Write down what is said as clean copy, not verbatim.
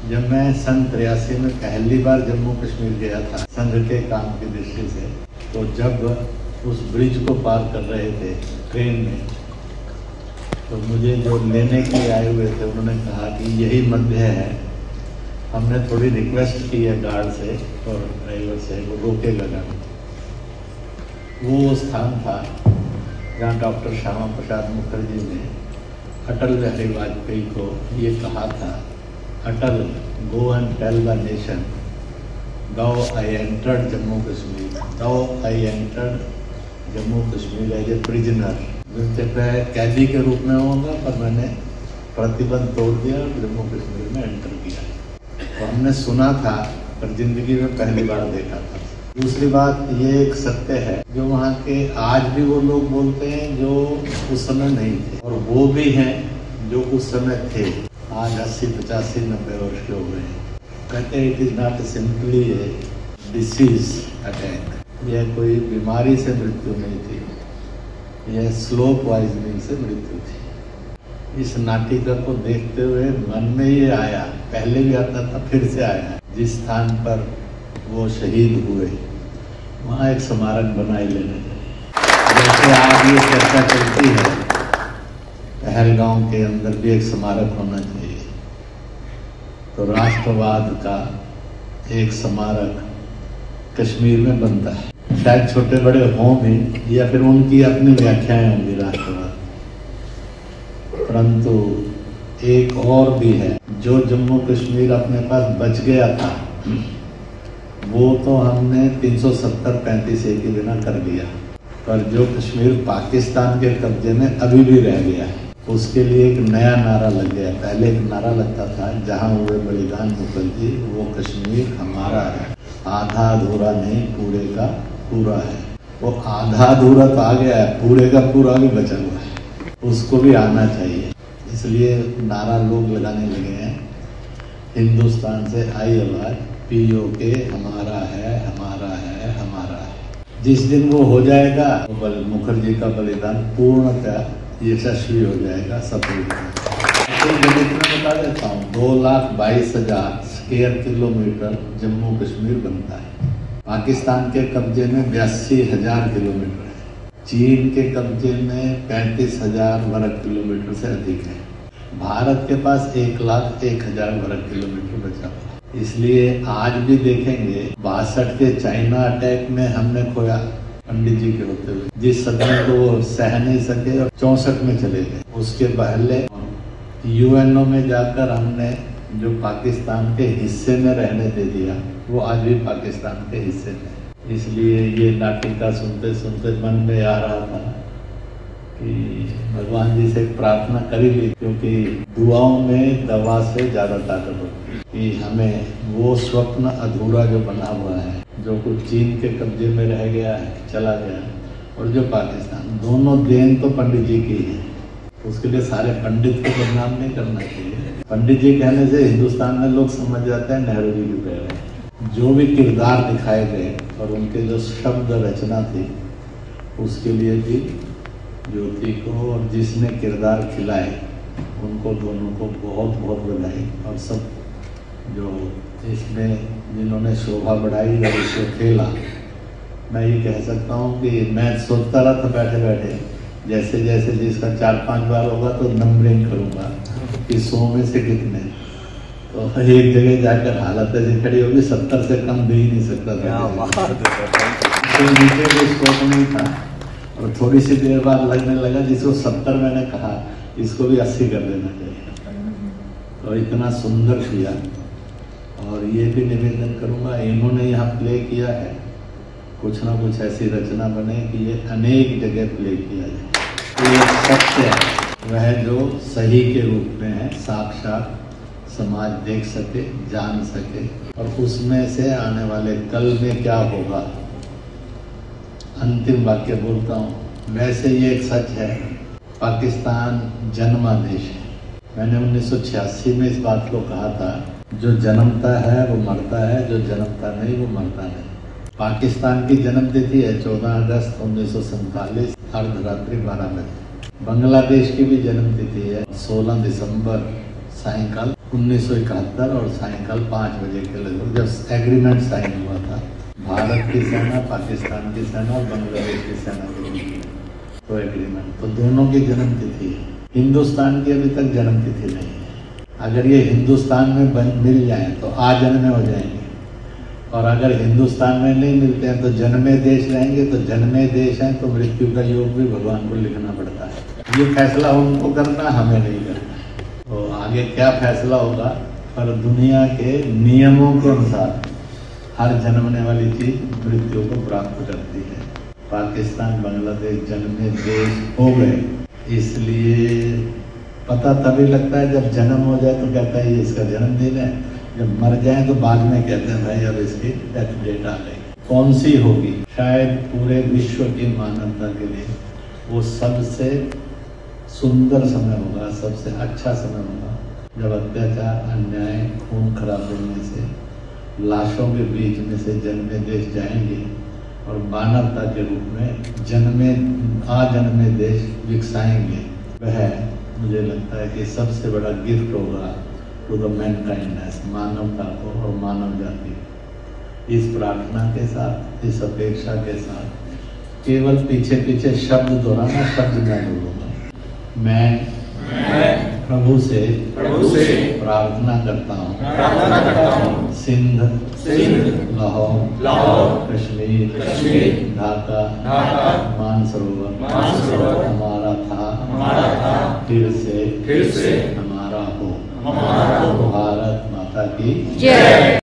जब मैं सन 83 में पहली बार जम्मू कश्मीर गया था संघ के काम की दृष्टि से, तो जब उस ब्रिज को पार कर रहे थे ट्रेन में, तो मुझे जो लेने के लिए आए हुए थे उन्होंने कहा कि यही मध्य है। हमने थोड़ी रिक्वेस्ट की है गार्ड से और ड्राइवर से, वो रोकेगा गाड़ी। वो स्थान था जहाँ डॉक्टर श्यामा प्रसाद मुखर्जी ने अटल बिहारी वाजपेयी को ये कहा था, Atal go and tell the nation though I entered Jammu Kashmir, though I entered Jammu Kashmir as a prisoner. मैं कैदी के रूप में होगा, पर मैंने प्रतिबंध तोड़ दिया और जम्मू कश्मीर में एंटर किया। तो हमने सुना था पर जिंदगी में पहली बार देखा था। दूसरी बात ये एक सत्य है जो वहाँ के आज भी वो लोग बोलते हैं जो उस समय नहीं थे, और वो भी हैं जो उस समय थे। आज 80, 85, 90 वर्ष के हो गए हैं। कहते हैं it is not simply A disease attack, यह कोई बीमारी से मृत्यु नहीं थी, यह स्लो पॉइजनिंग से मृत्यु थी। इस नाटिका को देखते हुए मन में ये आया, पहले भी आता था फिर से आया, जिस स्थान पर वो शहीद हुए वहाँ एक स्मारक बनाए लेने चाहिए। जैसे आज ये चर्चा चलती है पहलगांव के अंदर भी एक स्मारक होना चाहिए, तो राष्ट्रवाद का एक स्मारक कश्मीर में बनता है। शायद छोटे बड़े हों भी या फिर उनकी अपनी व्याख्याएं होंगी राष्ट्रवाद, परंतु एक और भी है जो जम्मू कश्मीर अपने पास बच गया था, वो तो हमने 370-35 के बिना कर दिया, पर जो कश्मीर पाकिस्तान के कब्जे में अभी भी रह गया है, उसके लिए एक नया नारा लग गया। पहले एक नारा लगता था जहां हुए बलिदान मुखर्जी वो कश्मीर हमारा है, आधा अधूरा नहीं पूरे का पूरा है। वो आधा अधूरा तो आ गया है, पूरे का पूरा भी बचा हुआ है, उसको भी आना चाहिए। इसलिए नारा लोग लगाने लगे हैं, हिंदुस्तान से आई आवाज POK हमारा है, हमारा है, हमारा है। जिस दिन वो हो जाएगा तो मुखर्जी का बलिदान पूर्णतः यशस्वी हो जाएगा, सफल हो जाएगा। तो गणित में बता देता हूँ, 2,22,000 स्क्वायर किलोमीटर जम्मू कश्मीर बनता है। पाकिस्तान के कब्जे में 82,000 किलोमीटर है, चीन के कब्जे में 35,000 वर्ग किलोमीटर से अधिक है, भारत के पास 1,01,000 वर्ग किलोमीटर बचा हुआ। इसलिए आज भी देखेंगे 62 के चाइना अटैक में हमने खोया पंडित जी के होते हुए, जिस सदमे को वो सह नहीं सके और 64 में चले गए। उसके पहले UNO में जाकर हमने जो पाकिस्तान के हिस्से में रहने दे दिया, वो आज भी पाकिस्तान के हिस्से में। इसलिए ये नाटिका सुनते सुनते मन में आ रहा था कि भगवान जी से प्रार्थना कर ही ली, क्योंकि दुआओं में दवा से ज़्यादा ताकत होती है, कि हमें वो स्वप्न अधूरा जो बना हुआ है, जो कुछ चीन के कब्जे में रह गया है, चला गया, और जो पाकिस्तान, दोनों देन तो पंडित जी की है। उसके लिए सारे पंडित को बदनाम नहीं करना चाहिए। पंडित जी कहने से हिंदुस्तान में लोग समझ जाते हैं नेहरू जी की पैर है। जो भी किरदार दिखाए गए और उनके जो शब्द रचना थी, उसके लिए भी ज्योति को और जिसने किरदार खिलाए उनको दोनों को बहुत बहुत बधाई। और सब जो इसमें जिन्होंने शोभा बढ़ाई और इसको खेला, मैं ये कह सकता हूँ कि मैं सोचता रहा था बैठे बैठे, जैसे जैसे जिसका 4-5 बार होगा तो नंबरिंग करूँगा कि 100 में से कितने, तो एक जगह जाकर हालत ऐसी खड़ी होगी 70 से कम दे ही नहीं सकता था। तो नीचे कोई स्कोप नहीं था, और थोड़ी सी देर बाद लगने लगा जिसको 70 मैंने कहा इसको भी 80 कर देना चाहिए। तो इतना सुंदर किया। और ये भी निवेदन करूँगा, इन्होंने यहाँ प्ले किया है, कुछ ना कुछ ऐसी रचना बने कि ये अनेक जगह प्ले किया जाए। ये सत्य है वह जो सही के रूप में है, साक्षात समाज देख सके, जान सके, और उसमें से आने वाले कल में क्या होगा। अंतिम वाक्य बोलता हूँ, वैसे ये एक सच है, पाकिस्तान जन्मा देश है। मैंने 1986 में इस बात को कहा था, जो जन्मता है वो मरता है, जो जन्मता नहीं वो मरता नहीं। पाकिस्तान की जन्म तिथि है 14 अगस्त 1947 अर्धरात्रि 12 बजे। बांग्लादेश की भी जन्म तिथि है 16 दिसंबर सायंकाल 1971 और सायंकाल 5 बजे के लगभग जब एग्रीमेंट साइन हुआ था भारत की सेना, पाकिस्तान की सेना और बांग्लादेश की सेना के बीच तो एग्रीमेंट, तो दोनों की जन्म तिथि है। हिंदुस्तान की अभी तक जन्म तिथि नहीं है। अगर ये हिंदुस्तान में मिल जाए तो आजन्मे हो जाएंगे, और अगर हिंदुस्तान में नहीं मिलते हैं तो जन्मे देश रहेंगे। तो जन्मे देश हैं तो मृत्यु का योग भी भगवान को लिखना पड़ता है। ये फैसला उनको करना, हमें नहीं करना। तो आगे क्या फैसला होगा, पर दुनिया के नियमों के अनुसार हर जन्मने वाली चीज मृत्यु को प्राप्त करती है। पाकिस्तान, बांग्लादेश जन्मे देश हो गए, इसलिए पता तभी लगता है जब जन्म हो जाए तो कहता है ये इसका जन्मदिन है, जब मर जाए तो बाद में कहते हैं भाई अब इसकी डेथ डेट आ गई। कौन सी होगी? शायद पूरे विश्व की मानवता के लिए वो सबसे सुंदर समय होगा, सबसे अच्छा समय होगा, जब अत्याचार, अन्याय, खून खराबे में से, लाशों के बीच में से जन्मे देश जाएंगे और मानवता के रूप में जन्मे देश विकसाएंगे। वह मुझे लगता है कि सबसे बड़ा गिफ्ट होगा टू द मैनकाइंडनेस, मानवता को और मानव जाति। इस प्रार्थना के साथ, इस अपेक्षा के साथ, केवल पीछे पीछे शब्द दोहराना, शब्द मैं बोलूँगा। मैं प्रभु से प्रार्थना करता हूँ, सिंध, लाहौर, कश्मीर, ढाका, मानसरोवर हमारा था, फिर से हमारा हो। भारत माता की जय।